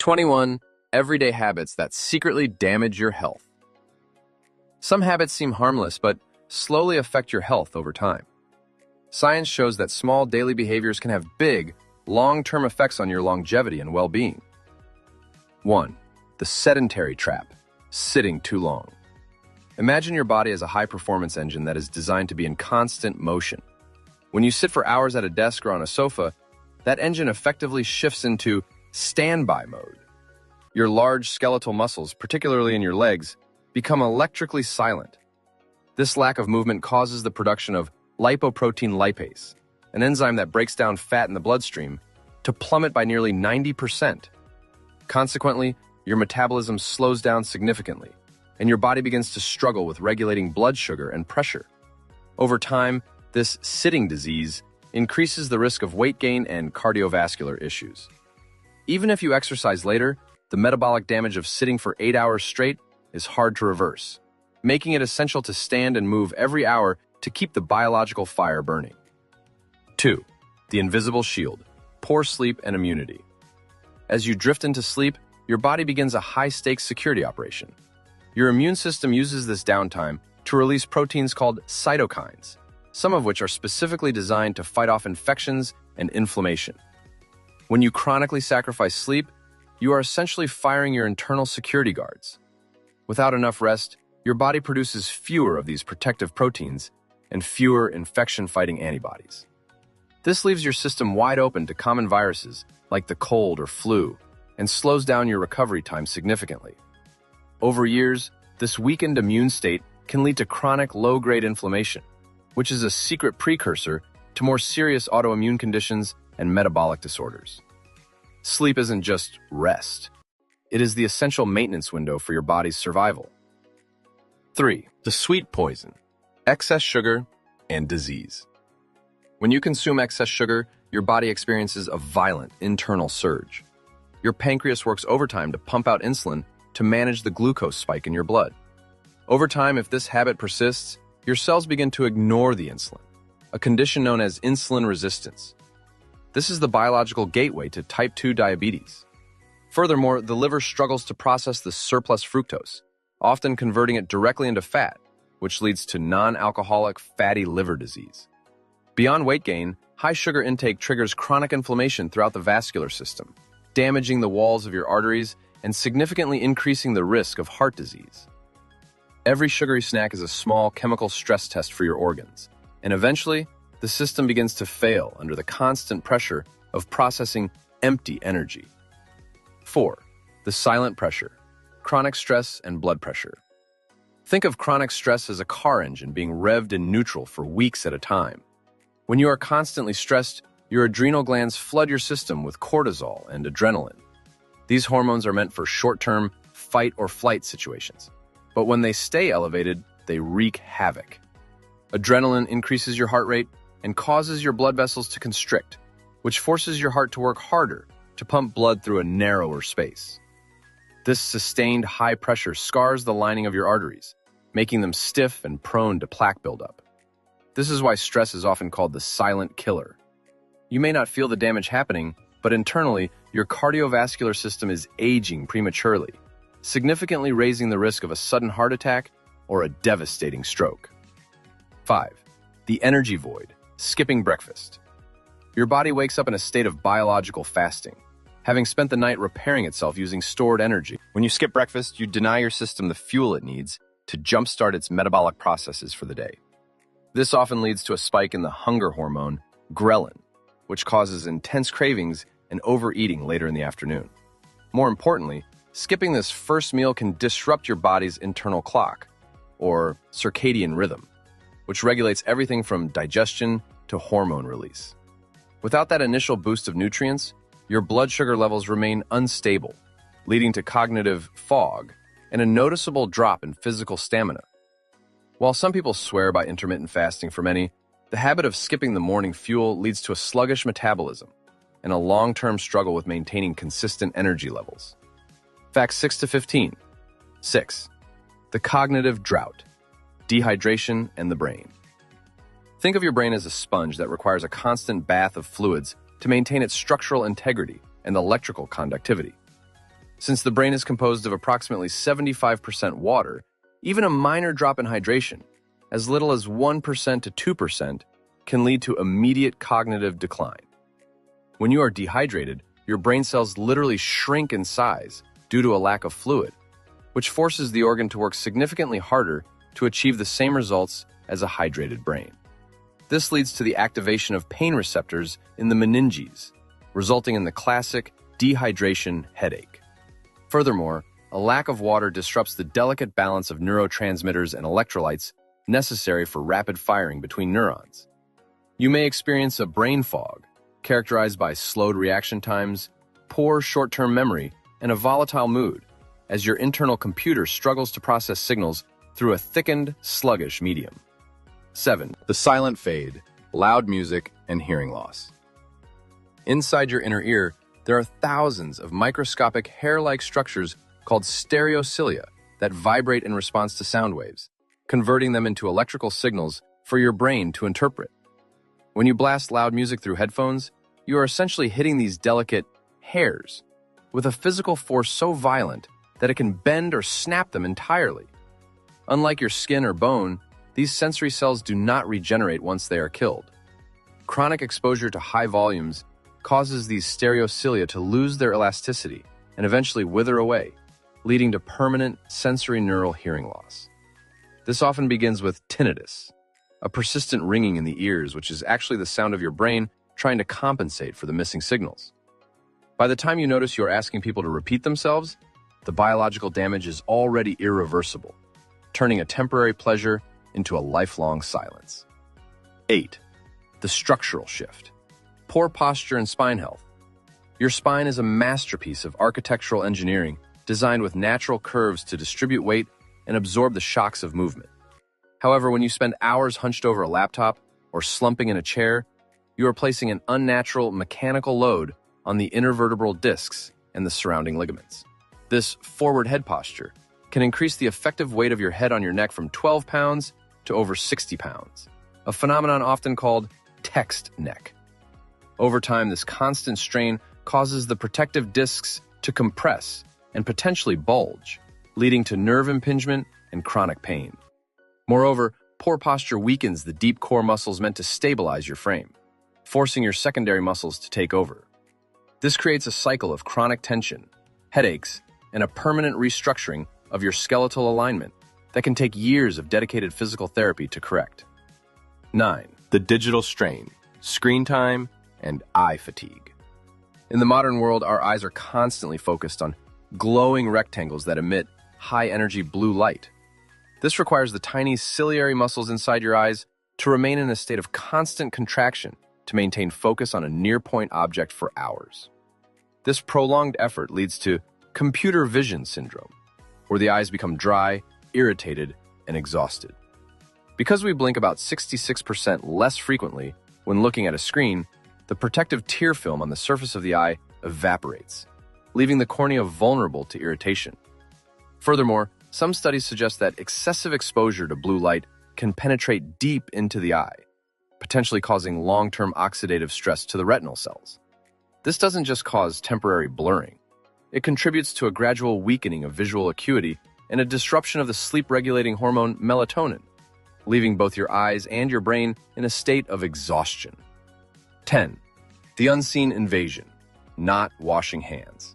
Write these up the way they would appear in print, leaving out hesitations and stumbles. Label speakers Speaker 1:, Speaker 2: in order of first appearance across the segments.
Speaker 1: 21 Everyday habits that secretly damage your health. Some habits seem harmless, but slowly affect your health over time. Science shows that small daily behaviors can have big, long-term effects on your longevity and well-being. 1. The sedentary trap: sitting too long. Imagine your body as a high-performance engine that is designed to be in constant motion. When you sit for hours at a desk or on a sofa, that engine effectively shifts into standby mode. Your large skeletal muscles, particularly in your legs, become electrically silent. This lack of movement causes the production of lipoprotein lipase, an enzyme that breaks down fat in the bloodstream, to plummet by nearly 90%. Consequently, your metabolism slows down significantly, and your body begins to struggle with regulating blood sugar and pressure. Over time, this sitting disease increases the risk of weight gain and cardiovascular issues. Even if you exercise later, the metabolic damage of sitting for 8 hours straight is hard to reverse, making it essential to stand and move every hour to keep the biological fire burning. 2. The invisible shield: poor sleep and immunity. As you drift into sleep, your body begins a high-stakes security operation. Your immune system uses this downtime to release proteins called cytokines, some of which are specifically designed to fight off infections and inflammation. When you chronically sacrifice sleep, you are essentially firing your internal security guards. Without enough rest, your body produces fewer of these protective proteins and fewer infection-fighting antibodies. This leaves your system wide open to common viruses like the cold or flu and slows down your recovery time significantly. Over years, this weakened immune state can lead to chronic low-grade inflammation, which is a secret precursor to more serious autoimmune conditions and metabolic disorders. Sleep isn't just rest. It is the essential maintenance window for your body's survival. 3. The sweet poison: excess sugar and disease. When you consume excess sugar, your body experiences a violent internal surge. Your pancreas works overtime to pump out insulin to manage the glucose spike in your blood. Over time, if this habit persists, your cells begin to ignore the insulin, a condition known as insulin resistance. This is the biological gateway to type 2 diabetes. Furthermore, the liver struggles to process the surplus fructose, often converting it directly into fat, which leads to non-alcoholic fatty liver disease. Beyond weight gain, high sugar intake triggers chronic inflammation throughout the vascular system, damaging the walls of your arteries and significantly increasing the risk of heart disease. Every sugary snack is a small chemical stress test for your organs, and eventually, the system begins to fail under the constant pressure of processing empty energy. 4. The silent pressure: chronic stress and blood pressure. Think of chronic stress as a car engine being revved in neutral for weeks at a time. When you are constantly stressed, your adrenal glands flood your system with cortisol and adrenaline. These hormones are meant for short-term fight-or-flight situations, but when they stay elevated, they wreak havoc. Adrenaline increases your heart rate and causes your blood vessels to constrict, which forces your heart to work harder to pump blood through a narrower space. This sustained high pressure scars the lining of your arteries, making them stiff and prone to plaque buildup. This is why stress is often called the silent killer. You may not feel the damage happening, but internally, your cardiovascular system is aging prematurely, significantly raising the risk of a sudden heart attack or a devastating stroke. 5. The energy void: skipping breakfast. Your body wakes up in a state of biological fasting, having spent the night repairing itself using stored energy. When you skip breakfast, you deny your system the fuel it needs to jumpstart its metabolic processes for the day. This often leads to a spike in the hunger hormone, ghrelin, which causes intense cravings and overeating later in the afternoon. More importantly, skipping this first meal can disrupt your body's internal clock, or circadian rhythm, which regulates everything from digestion to hormone release. Without that initial boost of nutrients, your blood sugar levels remain unstable, leading to cognitive fog and a noticeable drop in physical stamina. While some people swear by intermittent fasting, for many, the habit of skipping the morning fuel leads to a sluggish metabolism and a long-term struggle with maintaining consistent energy levels. Facts 6 to 15. 6. The cognitive drought: dehydration and the brain. Think of your brain as a sponge that requires a constant bath of fluids to maintain its structural integrity and electrical conductivity. Since the brain is composed of approximately 75% water, even a minor drop in hydration, as little as 1% to 2%, can lead to immediate cognitive decline. When you are dehydrated, your brain cells literally shrink in size due to a lack of fluid, which forces the organ to work significantly harder to achieve the same results as a hydrated brain. This leads to the activation of pain receptors in the meninges, resulting in the classic dehydration headache. Furthermore, a lack of water disrupts the delicate balance of neurotransmitters and electrolytes necessary for rapid firing between neurons. You may experience a brain fog, characterized by slowed reaction times, poor short-term memory, and a volatile mood, as your internal computer struggles to process signals through a thickened, sluggish medium. 7. The silent fade, loud music, and hearing loss. Inside your inner ear, there are thousands of microscopic hair-like structures called stereocilia that vibrate in response to sound waves, converting them into electrical signals for your brain to interpret. When you blast loud music through headphones, you are essentially hitting these delicate hairs with a physical force so violent that it can bend or snap them entirely. Unlike your skin or bone, these sensory cells do not regenerate once they are killed. Chronic exposure to high volumes causes these stereocilia to lose their elasticity and eventually wither away, leading to permanent sensory neural hearing loss. This often begins with tinnitus, a persistent ringing in the ears, which is actually the sound of your brain trying to compensate for the missing signals. By the time you notice you're asking people to repeat themselves, the biological damage is already irreversible, turning a temporary pleasure into a lifelong silence. 8. The structural shift. Poor posture and spine health. Your spine is a masterpiece of architectural engineering designed with natural curves to distribute weight and absorb the shocks of movement. However, when you spend hours hunched over a laptop or slumping in a chair, you are placing an unnatural mechanical load on the intervertebral discs and the surrounding ligaments. This forward head posture can increase the effective weight of your head on your neck from 12 pounds to over 60 pounds, a phenomenon often called text neck. Over time, this constant strain causes the protective discs to compress and potentially bulge, leading to nerve impingement and chronic pain. Moreover, poor posture weakens the deep core muscles meant to stabilize your frame, forcing your secondary muscles to take over. This creates a cycle of chronic tension, headaches, and a permanent restructuring of your skeletal alignment that can take years of dedicated physical therapy to correct. 9. The digital strain, screen time, and eye fatigue. In the modern world, our eyes are constantly focused on glowing rectangles that emit high-energy blue light. This requires the tiny ciliary muscles inside your eyes to remain in a state of constant contraction to maintain focus on a near-point object for hours. This prolonged effort leads to computer vision syndrome, where the eyes become dry, irritated, and exhausted. Because we blink about 66% less frequently when looking at a screen, the protective tear film on the surface of the eye evaporates, leaving the cornea vulnerable to irritation. Furthermore, some studies suggest that excessive exposure to blue light can penetrate deep into the eye, potentially causing long-term oxidative stress to the retinal cells. This doesn't just cause temporary blurring. It contributes to a gradual weakening of visual acuity and a disruption of the sleep-regulating hormone melatonin, leaving both your eyes and your brain in a state of exhaustion. 10. The unseen invasion, not washing hands.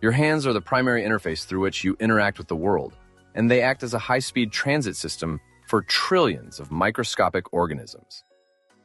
Speaker 1: Your hands are the primary interface through which you interact with the world, and they act as a high-speed transit system for trillions of microscopic organisms.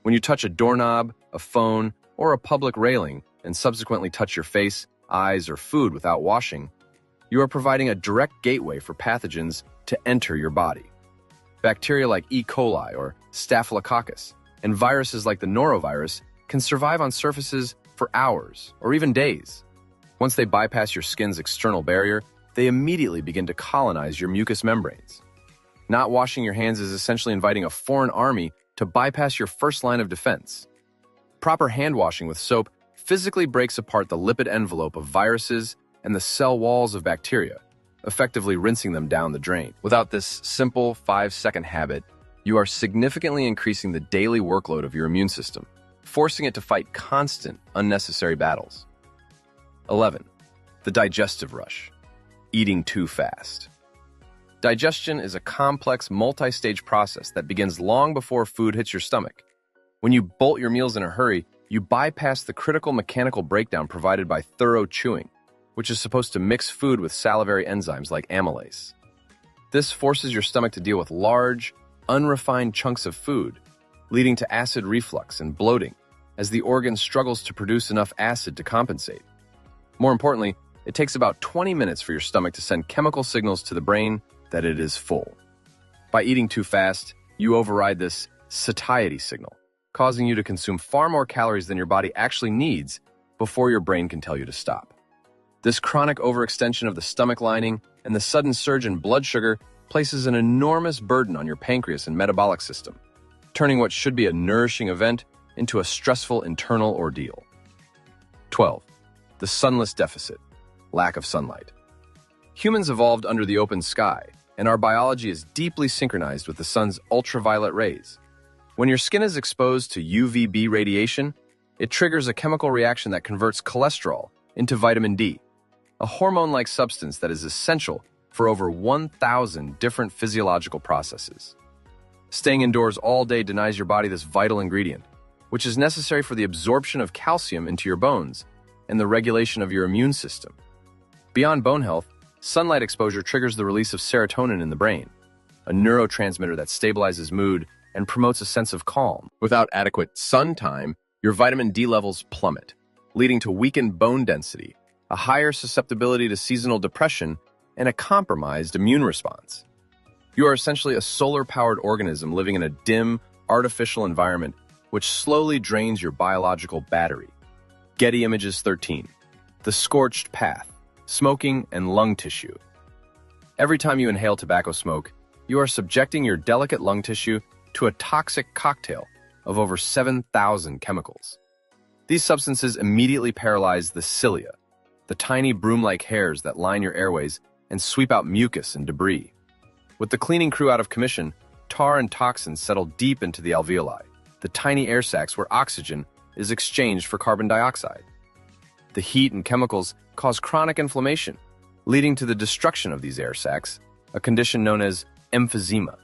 Speaker 1: When you touch a doorknob, a phone, or a public railing and subsequently touch your face, eyes, or food without washing, you are providing a direct gateway for pathogens to enter your body. Bacteria like E. coli or Staphylococcus and viruses like the norovirus can survive on surfaces for hours or even days. Once they bypass your skin's external barrier, they immediately begin to colonize your mucous membranes. Not washing your hands is essentially inviting a foreign army to bypass your first line of defense. Proper hand washing with soap physically breaks apart the lipid envelope of viruses and the cell walls of bacteria, effectively rinsing them down the drain. Without this simple 5-second habit, you are significantly increasing the daily workload of your immune system, forcing it to fight constant, unnecessary battles. 11. The digestive rush. Eating too fast. Digestion is a complex, multi-stage process that begins long before food hits your stomach. When you bolt your meals in a hurry, you bypass the critical mechanical breakdown provided by thorough chewing, which is supposed to mix food with salivary enzymes like amylase. This forces your stomach to deal with large, unrefined chunks of food, leading to acid reflux and bloating, as the organ struggles to produce enough acid to compensate. More importantly, it takes about 20 minutes for your stomach to send chemical signals to the brain that it is full. By eating too fast, you override this satiety signal, causing you to consume far more calories than your body actually needs before your brain can tell you to stop. This chronic overextension of the stomach lining and the sudden surge in blood sugar places an enormous burden on your pancreas and metabolic system, turning what should be a nourishing event into a stressful internal ordeal. 12. The sunless deficit. Lack of sunlight. Humans evolved under the open sky, and our biology is deeply synchronized with the sun's ultraviolet rays. When your skin is exposed to UVB radiation, it triggers a chemical reaction that converts cholesterol into vitamin D, a hormone-like substance that is essential for over 1,000 different physiological processes. Staying indoors all day denies your body this vital ingredient, which is necessary for the absorption of calcium into your bones and the regulation of your immune system. Beyond bone health, sunlight exposure triggers the release of serotonin in the brain, a neurotransmitter that stabilizes mood and promotes a sense of calm. Without adequate sun time, your vitamin D levels plummet, leading to weakened bone density, a higher susceptibility to seasonal depression, and a compromised immune response. You are essentially a solar-powered organism living in a dim, artificial environment which slowly drains your biological battery. Getty Images 13. The Scorched Path. Smoking and lung tissue. Every time you inhale tobacco smoke, you are subjecting your delicate lung tissue to a toxic cocktail of over 7,000 chemicals. These substances immediately paralyze the cilia, the tiny broom-like hairs that line your airways and sweep out mucus and debris. With the cleaning crew out of commission, tar and toxins settle deep into the alveoli, the tiny air sacs where oxygen is exchanged for carbon dioxide. The heat and chemicals cause chronic inflammation, leading to the destruction of these air sacs, a condition known as emphysema.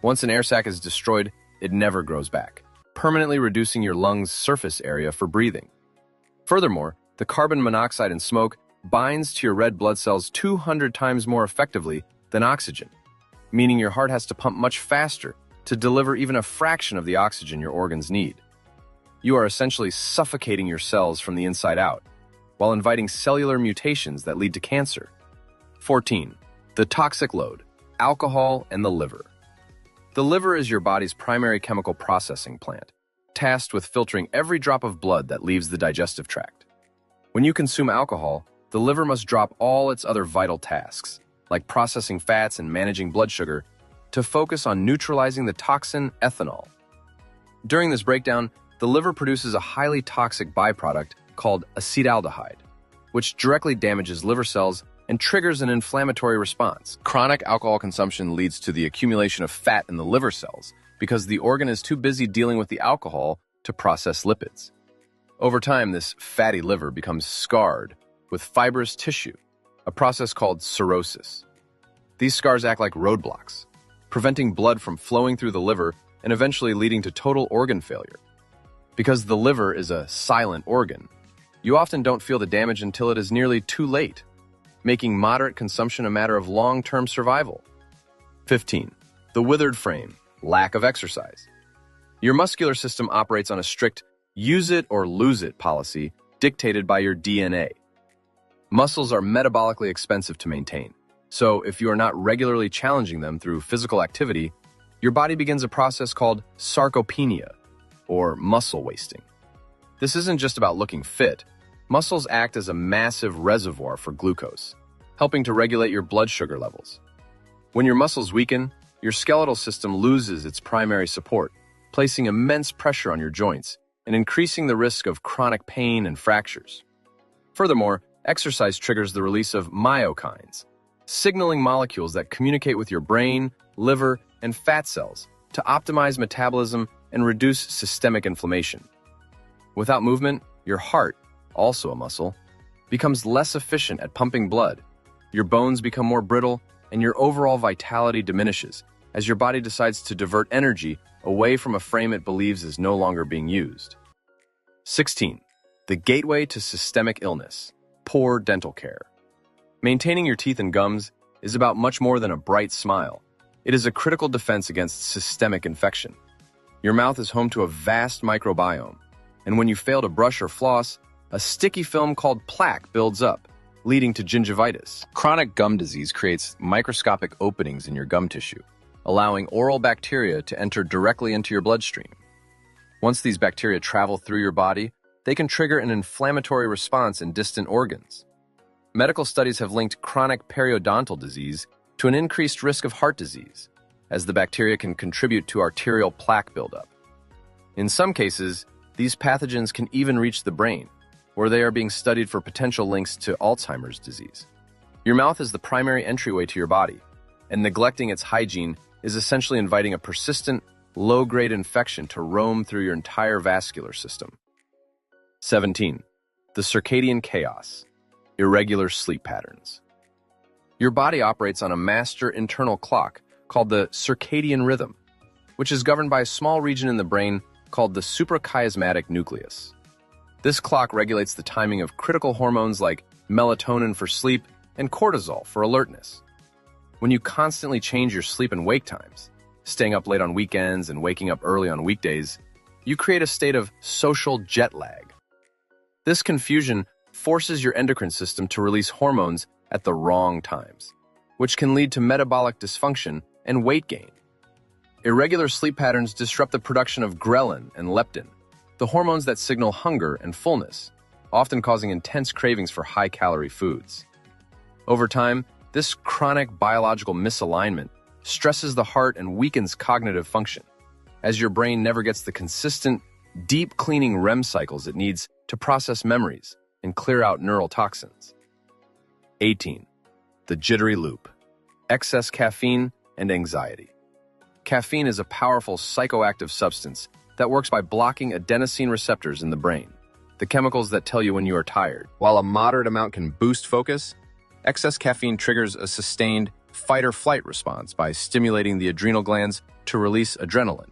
Speaker 1: Once an air sac is destroyed, it never grows back, permanently reducing your lungs' surface area for breathing. Furthermore, the carbon monoxide in smoke binds to your red blood cells 200 times more effectively than oxygen, meaning your heart has to pump much faster to deliver even a fraction of the oxygen your organs need. You are essentially suffocating your cells from the inside out, while inviting cellular mutations that lead to cancer. 14. The toxic load. Alcohol and the liver. The liver is your body's primary chemical processing plant, tasked with filtering every drop of blood that leaves the digestive tract. When you consume alcohol, the liver must drop all its other vital tasks, like processing fats and managing blood sugar, to focus on neutralizing the toxin ethanol. During this breakdown, the liver produces a highly toxic byproduct called acetaldehyde, which directly damages liver cells and triggers an inflammatory response. Chronic alcohol consumption leads to the accumulation of fat in the liver cells because the organ is too busy dealing with the alcohol to process lipids. Over time, this fatty liver becomes scarred with fibrous tissue, a process called cirrhosis. These scars act like roadblocks, preventing blood from flowing through the liver and eventually leading to total organ failure. Because the liver is a silent organ, you often don't feel the damage until it is nearly too late, making moderate consumption a matter of long-term survival. 15. The withered frame. Lack of exercise. Your muscular system operates on a strict use it or lose it policy dictated by your DNA. Muscles are metabolically expensive to maintain, so if you are not regularly challenging them through physical activity, your body begins a process called sarcopenia, or muscle wasting. This isn't just about looking fit. Muscles act as a massive reservoir for glucose, helping to regulate your blood sugar levels. When your muscles weaken, your skeletal system loses its primary support, placing immense pressure on your joints and increasing the risk of chronic pain and fractures. Furthermore, exercise triggers the release of myokines, signaling molecules that communicate with your brain, liver, and fat cells to optimize metabolism and reduce systemic inflammation. Without movement, your heart, also a muscle, becomes less efficient at pumping blood. Your bones become more brittle, and your overall vitality diminishes as your body decides to divert energy away from a frame it believes is no longer being used. 16. The gateway to systemic illness: poor dental care. Maintaining your teeth and gums is about much more than a bright smile. It is a critical defense against systemic infection. Your mouth is home to a vast microbiome, and when you fail to brush or floss, a sticky film called plaque builds up, leading to gingivitis. Chronic gum disease creates microscopic openings in your gum tissue, allowing oral bacteria to enter directly into your bloodstream. Once these bacteria travel through your body, they can trigger an inflammatory response in distant organs. Medical studies have linked chronic periodontal disease to an increased risk of heart disease, as the bacteria can contribute to arterial plaque buildup. In some cases, these pathogens can even reach the brain, where they are being studied for potential links to Alzheimer's disease. Your mouth is the primary entryway to your body, and neglecting its hygiene is essentially inviting a persistent, low-grade infection to roam through your entire vascular system. 17. The circadian chaos: irregular sleep patterns. Your body operates on a master internal clock called the circadian rhythm, which is governed by a small region in the brain called the suprachiasmatic nucleus. This clock regulates the timing of critical hormones like melatonin for sleep and cortisol for alertness. When you constantly change your sleep and wake times, staying up late on weekends and waking up early on weekdays, you create a state of social jet lag. This confusion forces your endocrine system to release hormones at the wrong times, which can lead to metabolic dysfunction and weight gain. Irregular sleep patterns disrupt the production of ghrelin and leptin, the hormones that signal hunger and fullness, often causing intense cravings for high-calorie foods. Over time, this chronic biological misalignment stresses the heart and weakens cognitive function, as your brain never gets the consistent, deep-cleaning REM cycles it needs to process memories and clear out neural toxins. 18. The jittery loop: excess caffeine and anxiety. Caffeine is a powerful psychoactive substance that works by blocking adenosine receptors in the brain, the chemicals that tell you when you are tired. While a moderate amount can boost focus, excess caffeine triggers a sustained fight-or-flight response by stimulating the adrenal glands to release adrenaline.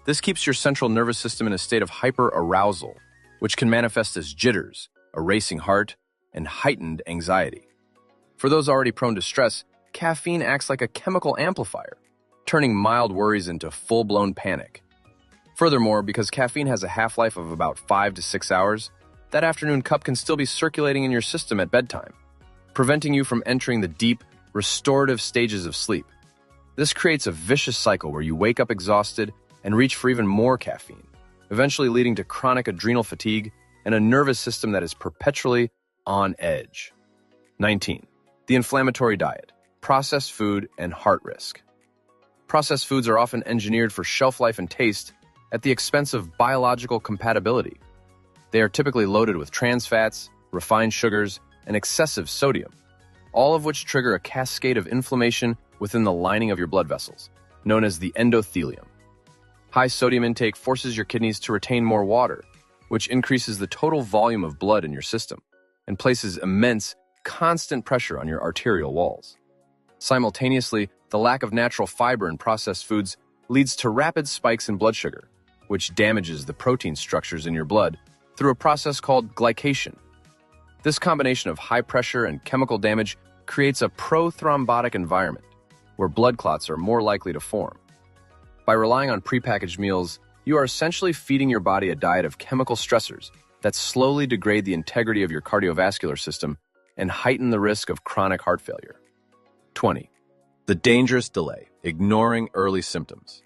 Speaker 1: This keeps your central nervous system in a state of hyper-arousal, which can manifest as jitters, a racing heart, and heightened anxiety. For those already prone to stress, caffeine acts like a chemical amplifier, turning mild worries into full-blown panic. Furthermore, because caffeine has a half-life of about 5 to 6 hours, that afternoon cup can still be circulating in your system at bedtime, preventing you from entering the deep, restorative stages of sleep. This creates a vicious cycle where you wake up exhausted and reach for even more caffeine, eventually leading to chronic adrenal fatigue and a nervous system that is perpetually on edge. 19. The inflammatory diet: processed food and heart risk. Processed foods are often engineered for shelf life and taste at the expense of biological compatibility. They are typically loaded with trans fats, refined sugars, and excessive sodium, all of which trigger a cascade of inflammation within the lining of your blood vessels, known as the endothelium. High sodium intake forces your kidneys to retain more water, which increases the total volume of blood in your system and places immense, constant pressure on your arterial walls. Simultaneously, the lack of natural fiber in processed foods leads to rapid spikes in blood sugar, which damages the protein structures in your blood through a process called glycation. This combination of high pressure and chemical damage creates a prothrombotic environment, where blood clots are more likely to form. By relying on prepackaged meals, you are essentially feeding your body a diet of chemical stressors that slowly degrade the integrity of your cardiovascular system and heighten the risk of chronic heart failure. 20. The dangerous delay: ignoring early symptoms.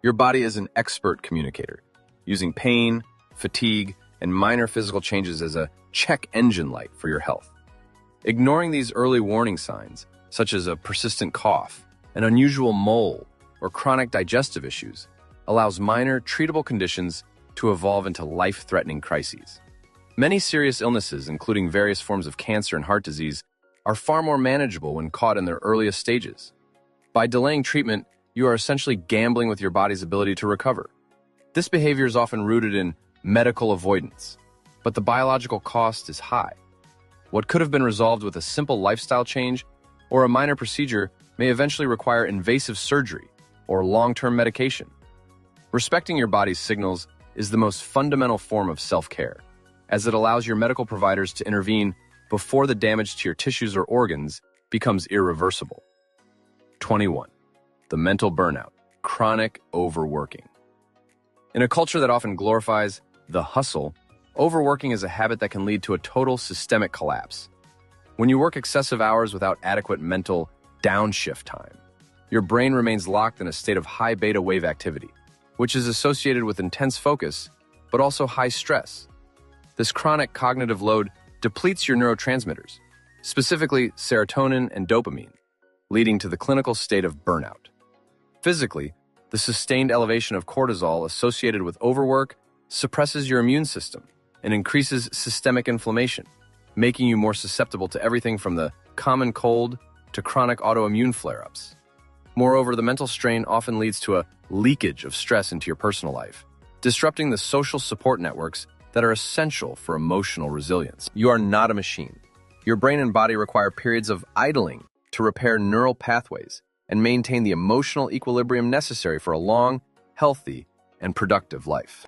Speaker 1: Your body is an expert communicator, using pain, fatigue, and minor physical changes as a check engine light for your health. Ignoring these early warning signs, such as a persistent cough, an unusual mole, or chronic digestive issues, allows minor, treatable conditions to evolve into life-threatening crises. Many serious illnesses, including various forms of cancer and heart disease, are far more manageable when caught in their earliest stages. By delaying treatment, you are essentially gambling with your body's ability to recover. This behavior is often rooted in medical avoidance, but the biological cost is high. What could have been resolved with a simple lifestyle change or a minor procedure may eventually require invasive surgery or long-term medication. Respecting your body's signals is the most fundamental form of self-care, as it allows your medical providers to intervene before the damage to your tissues or organs becomes irreversible. 21. The mental burnout, chronic overworking. In a culture that often glorifies the hustle, overworking is a habit that can lead to a total systemic collapse. When you work excessive hours without adequate mental downshift time, your brain remains locked in a state of high beta wave activity, which is associated with intense focus, but also high stress. This chronic cognitive load depletes your neurotransmitters, specifically serotonin and dopamine, leading to the clinical state of burnout. Physically, the sustained elevation of cortisol associated with overwork suppresses your immune system and increases systemic inflammation, making you more susceptible to everything from the common cold to chronic autoimmune flare-ups. Moreover, the mental strain often leads to a leakage of stress into your personal life, disrupting the social support networks that are essential for emotional resilience. You are not a machine. Your brain and body require periods of idling to repair neural pathways and maintain the emotional equilibrium necessary for a long, healthy, and productive life.